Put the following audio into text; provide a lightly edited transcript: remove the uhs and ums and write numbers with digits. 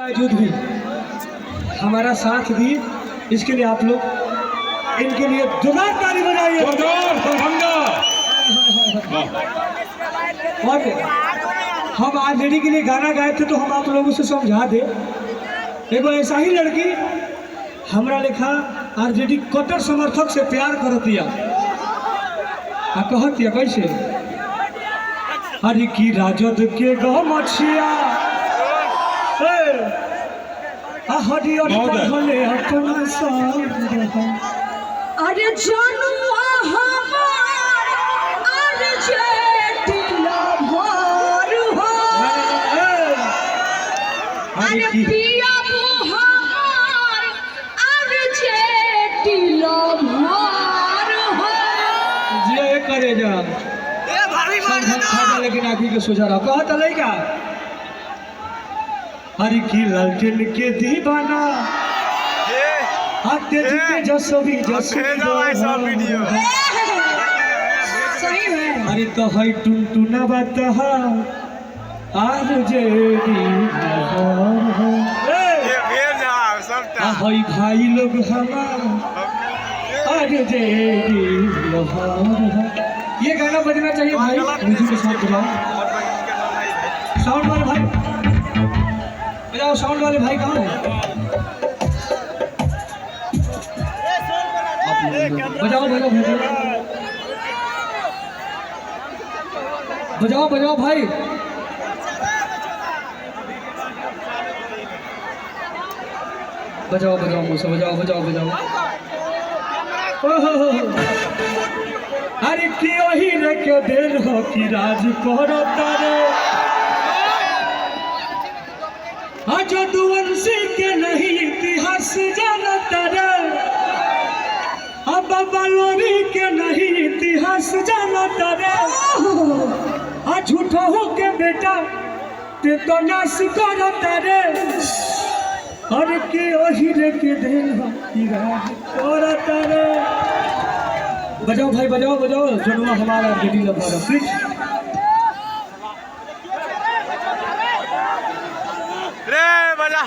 बावजूद भी हमारा साथ दी, इसके लिए आप लोग इनके लिए जोरदार ताली बजाइए। और हम आरजेडी के लिए गाना गाए थे तो हम आप लोगों से समझा दे, एगो ऐसा ही लड़की हमरा लेखा आरजेडी कट्टर समर्थक से प्यार करतिया आ कहतिया कैसे, अरे की राजद के गमछिया अरे जनुआ हमार आरजेडी लवर हो, अरे पिया हमार आरजेडी लवर हो। जे करे जा लेकिन आखिर के सोचा रहा कहत लइका, हरी की लालटेन के दीवाना आते जीते जसवी सही है। अरे तो है टुनटुना बता आरजेडी है भाई लोग हमारा आरजेडी ये गाना बजना चाहिए भाई, म्यूजिक के साथ बजाओ। साउंड वाले भाई बजाओ, साउंड वाले भाई कहाँ हैं? बजाओ बजाओ बजाओ बजाओ भाई। बजाओ बजाओ मुझसे बजाओ बजाओ बजाओ। अरे क्यों ही रे के देर हो कि राज करो तारे, आज दुवंशी के नहीं इतिहास जानता रे, अब बलोरी के नहीं इतिहास जानता रे, आज झूठा हो के बेटा ते तो नाश करता रे, अरे क्यों ही रे के देर हो कि राज करो तारे। बजाओ भाई बजाओ बजाओ, जनुआ हमारा आरजेडी लवर प्लीज। रे बजा